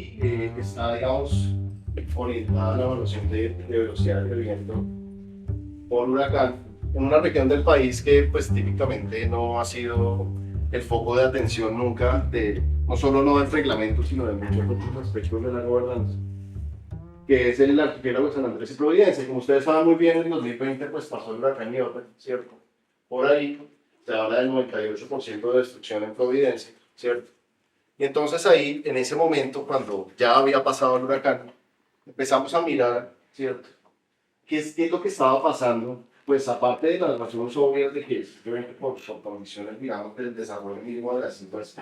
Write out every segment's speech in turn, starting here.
y está, digamos, orientada a la evaluación de velocidad de viento por huracán en una región del país que pues típicamente no ha sido el foco de atención nunca de, no solo no del reglamento, sino de muchos otros aspectos de la gobernanza, que es el archipiélago de San Andrés y Providencia. Como ustedes saben muy bien, en 2020 pues pasó el huracán Iota, ¿cierto? Por ahí se habla del 98% de destrucción en Providencia, ¿cierto? Y entonces ahí, en ese momento, cuando ya había pasado el huracán, empezamos a mirar, ¿cierto? ¿Qué es lo que estaba pasando? Pues aparte de las razones obvias de que simplemente por condiciones, digamos, del desarrollo mínimo de las islas,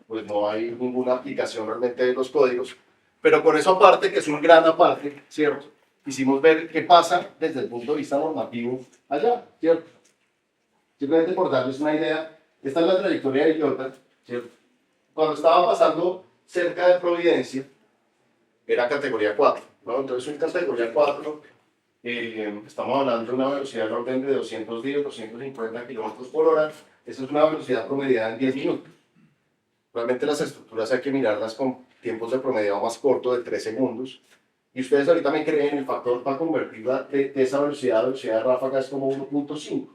pues no hay ninguna aplicación realmente de los códigos. Pero con eso aparte, que es un gran aparte, ¿cierto? Quisimos ver qué pasa desde el punto de vista normativo allá, ¿cierto? Simplemente por darles una idea, esta es la trayectoria de Iota, ¿cierto? Cuando estaba pasando cerca de Providencia, era categoría 4, ¿no? Entonces, en categoría 4, estamos hablando de una velocidad de orden de 210, 250 kilómetros por hora. Esa es una velocidad promediada en 10 minutos. Realmente las estructuras hay que mirarlas con tiempos de promediado más corto de 3 segundos. Y ustedes ahorita me creen el factor para convertirla de esa velocidad a velocidad de ráfaga es como 1.5.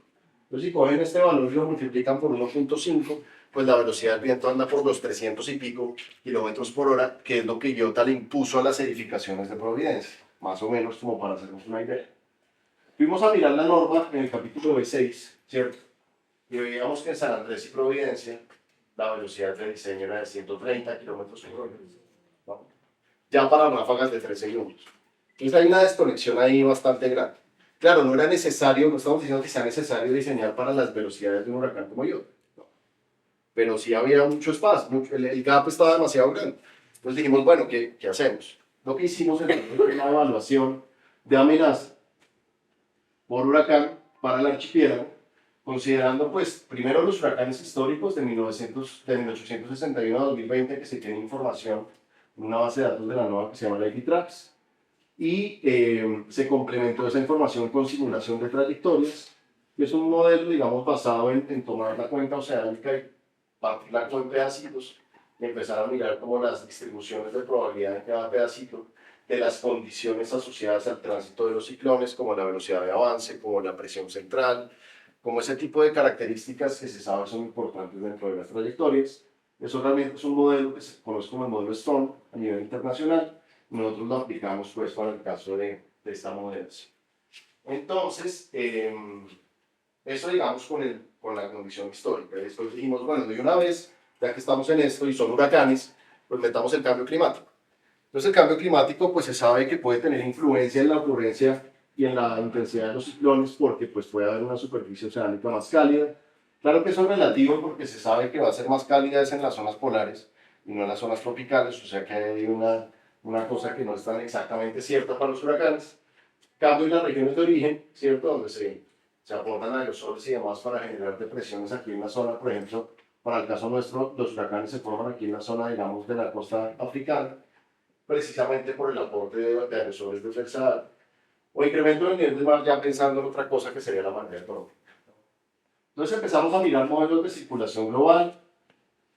Entonces, si cogen este valor y lo multiplican por 1.5, pues la velocidad del viento anda por los 300 y pico kilómetros por hora, que es lo que IOTA le impuso a las edificaciones de Providencia, más o menos como para hacernos una idea. Fuimos a mirar la norma en el capítulo B6, ¿cierto? Y veíamos que en San Andrés y Providencia la velocidad de diseño era de 130 kilómetros por hora, ¿no? Ya para ráfagas de 3 segundos. Entonces hay una desconexión ahí bastante grande. Claro, no era necesario, no estamos diciendo que sea necesario diseñar para las velocidades de un huracán como yo, no. Pero sí había mucho espacio, el gap estaba demasiado grande. Entonces dijimos, bueno, ¿qué hacemos? Lo que hicimos es una evaluación de amenaza por huracán para el archipiélago, considerando pues primero los huracanes históricos de 1861 a 2020, que se tiene información en una base de datos de la NOAA que se llama la IDTRAX, y se complementó esa información con simulación de trayectorias, que es un modelo, digamos, basado en tomar la cuenca oceánica y partirla en pedacitos y empezar a mirar como las distribuciones de probabilidad en cada pedacito de las condiciones asociadas al tránsito de los ciclones, como la velocidad de avance, como la presión central, como ese tipo de características que se sabe son importantes dentro de las trayectorias. Eso realmente es un modelo que se conoce como el modelo Storm a nivel internacional. Nosotros lo aplicamos pues para el caso de esta modelación. Entonces, eso digamos con la condición histórica. Y después dijimos, bueno, de una vez, ya que estamos en esto y son huracanes, pues metamos el cambio climático. Entonces el cambio climático pues se sabe que puede tener influencia en la ocurrencia y en la intensidad de los ciclones porque pues puede haber una superficie oceánica más cálida. Claro que eso es relativo porque se sabe que va a ser más cálida en las zonas polares y no en las zonas tropicales, o sea que hay una cosa que no es tan exactamente cierta para los huracanes. Cambio en las regiones de origen, ¿cierto? Donde se aportan aerosoles y demás para generar depresiones aquí en la zona, por ejemplo, para el caso nuestro, los huracanes se forman aquí en la zona, digamos, de la costa africana, precisamente por el aporte de aerosoles de Sahara, o incremento del nivel del mar ya pensando en otra cosa que sería la marea económica. Entonces empezamos a mirar modelos de circulación global,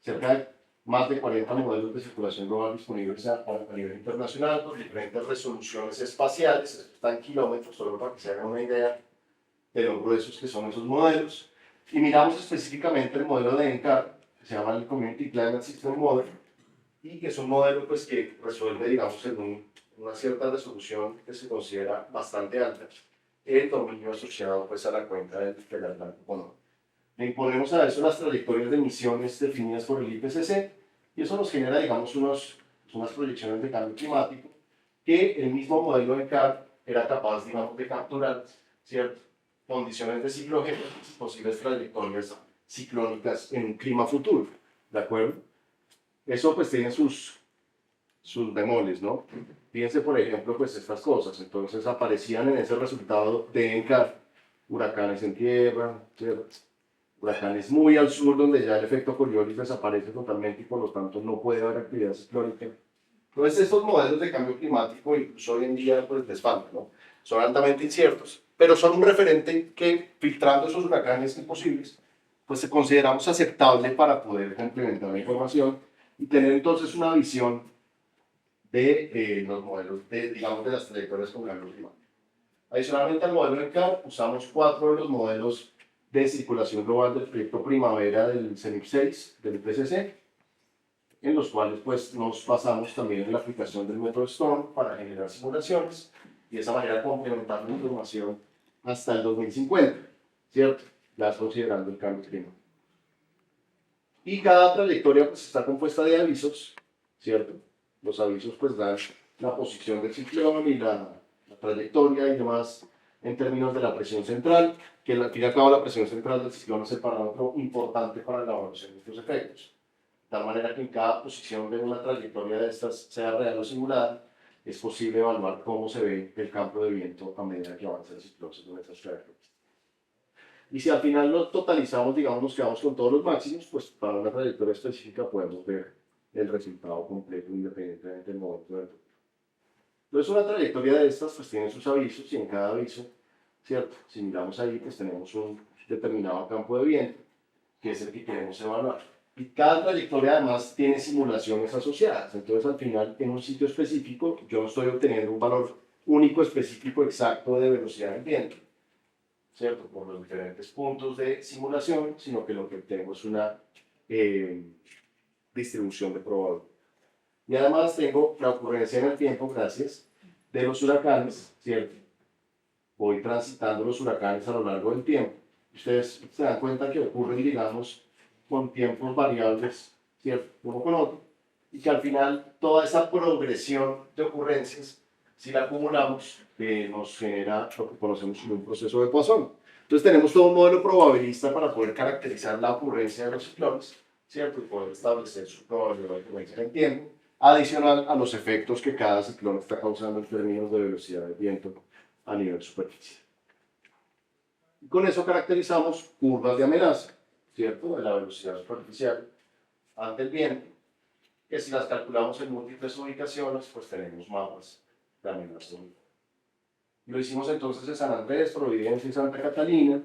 cerca de más de 40 modelos de circulación global disponibles a nivel internacional, con diferentes resoluciones espaciales, esto está en kilómetros, solo para que se hagan una idea de lo gruesos que son esos modelos, y miramos específicamente el modelo de NCAR, que se llama el Community Climate System Model, y que es un modelo pues, que resuelve, digamos, en una cierta resolución que se considera bastante alta, el dominio asociado pues, a la cuenca del Atlántico Norte. Le imponemos a eso las trayectorias de emisiones definidas por el IPCC, y eso nos genera, digamos, unas proyecciones de cambio climático que el mismo modelo de CAR era capaz, digamos, de capturar, ¿cierto? Condiciones de ciclo y posibles trayectorias ciclónicas en un clima futuro, ¿de acuerdo? Eso pues tiene sus bemoles, ¿no? Fíjense, por ejemplo, pues estas cosas. Entonces aparecían en ese resultado de ENCAR huracanes en tierra, ¿cierto? Huracanes muy al sur donde ya el efecto Coriolis desaparece totalmente y por lo tanto no puede haber actividad ciclónica. Entonces estos modelos de cambio climático incluso hoy en día pues les faltan, ¿no? Son altamente inciertos, pero son un referente que filtrando esos huracanes imposibles, pues consideramos aceptable para poder complementar la información y tener entonces una visión de los modelos, digamos, de las trayectorias con cambio climático. Adicionalmente al modelo NCAR, usamos 4 de los modelos de circulación global del proyecto Primavera del CENIP 6, del IPCC, en los cuales pues, nos basamos también en la aplicación del método Storm para generar simulaciones y de esa manera complementar la información hasta el 2050, ¿cierto? Ya considerando el cambio climático. Y cada trayectoria pues, está compuesta de avisos, ¿cierto? Los avisos pues dan la posición del ciclón y la trayectoria y demás en términos de la presión central, que al fin y al cabo la presión central del ciclón es el parámetro importante para la evaluación de estos efectos. De tal manera que en cada posición de una trayectoria de estas, sea real o simulada, es posible evaluar cómo se ve el campo de viento a medida que avanza el ciclón según estas trayectorias. Y si al final lo totalizamos, digamos, nos quedamos con todos los máximos, pues para una trayectoria específica podemos ver el resultado completo independientemente del momento del toque. Entonces una trayectoria de estas pues tiene sus avisos y en cada aviso, ¿cierto? Si miramos ahí pues tenemos un determinado campo de viento que es el que queremos evaluar. Y cada trayectoria además tiene simulaciones asociadas, entonces al final en un sitio específico yo no estoy obteniendo un valor único, específico, exacto de velocidad del viento, ¿cierto? Por los diferentes puntos de simulación, sino que lo que obtengo es una distribución de probabilidad. Y además tengo la ocurrencia en el tiempo, gracias, de los huracanes, ¿cierto? Voy transitando los huracanes a lo largo del tiempo. Ustedes se dan cuenta que ocurren, digamos, con tiempos variables, ¿cierto? Uno con otro, y que al final toda esa progresión de ocurrencias, si la acumulamos, nos genera lo que conocemos como un proceso de Poisson. Entonces tenemos todo un modelo probabilista para poder caracterizar la ocurrencia de los ciclones, ¿cierto? Y poder establecer su probabilidad de ocurrencia en el tiempo, adicional a los efectos que cada ciclón está causando en términos de velocidad del viento a nivel superficie. Y con eso caracterizamos curvas de amenaza, ¿cierto? De la velocidad superficial ante el viento, que si las calculamos en múltiples ubicaciones, pues tenemos mapas de amenaza. Lo hicimos entonces en San Andrés, Providencia y Santa Catalina.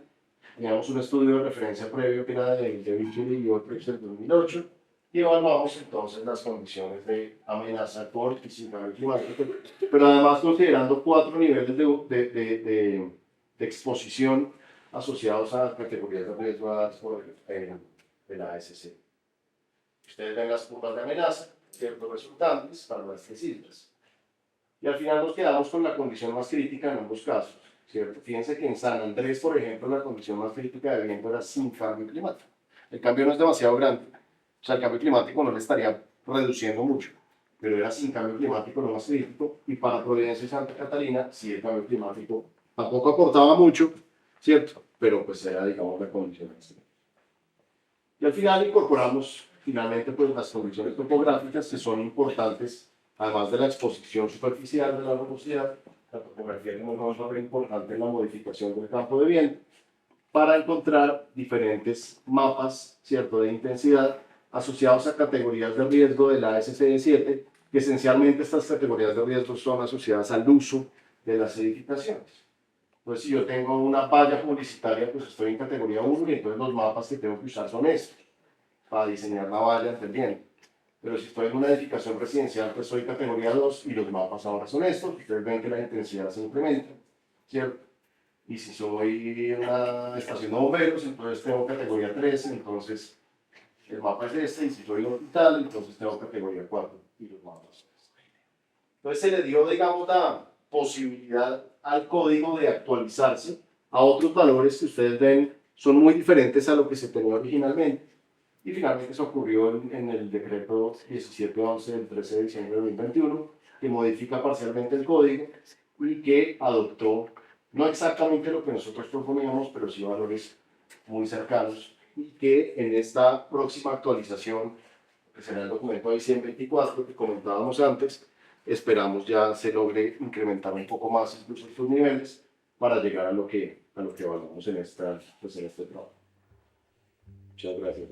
Teníamos un estudio de referencia previo que era de Victory y Otrix del 2008 y evaluamos entonces las condiciones de amenaza por y sin cambio climático, pero además considerando 4 niveles de exposición asociados a categorías de riesgo por de la ASC. Ustedes ven las curvas de amenaza, ciertos resultantes para nuestras islas. Y al final nos quedamos con la condición más crítica en ambos casos, ¿cierto? Fíjense que en San Andrés, por ejemplo, la condición más crítica de viento era sin cambio climático. El cambio no es demasiado grande, o sea, el cambio climático no le estaría reduciendo mucho, pero era sin cambio climático lo más crítico, y para Providencia y Santa Catalina, sí, el cambio climático tampoco aportaba mucho, ¿cierto? Pero pues era, digamos, la condición extrema. Y al final incorporamos, finalmente, pues las condiciones topográficas que son importantes. Además de la exposición superficial de la nubosidad, la topografía es un papel importante en la modificación del campo de viento para encontrar diferentes mapas, ¿cierto?, de intensidad asociados a categorías de riesgo de la SCD7, que esencialmente estas categorías de riesgo son asociadas al uso de las edificaciones. Entonces, si yo tengo una valla publicitaria, pues estoy en categoría 1 y entonces los mapas que tengo que usar son estos para diseñar la valla entendiendo. Pero si estoy en una edificación residencial, pues soy categoría 2 y los mapas ahora son estos. Ustedes ven que la intensidad se incrementa, ¿cierto? Y si soy en una estación de bomberos, entonces tengo categoría 3, entonces el mapa es este. Y si soy en un hospital, entonces tengo categoría 4 y los mapas son estos. Entonces se le dio, digamos, la posibilidad al código de actualizarse a otros valores que ustedes ven son muy diferentes a lo que se tenía originalmente. Y finalmente eso ocurrió en el decreto 1711 del 13 de diciembre de 2021, que modifica parcialmente el código y que adoptó no exactamente lo que nosotros proponíamos, pero sí valores muy cercanos, y que en esta próxima actualización, que será el documento de 124 que comentábamos antes, esperamos ya se logre incrementar un poco más incluso estos niveles para llegar a lo que evaluamos en este trabajo. Muchas gracias.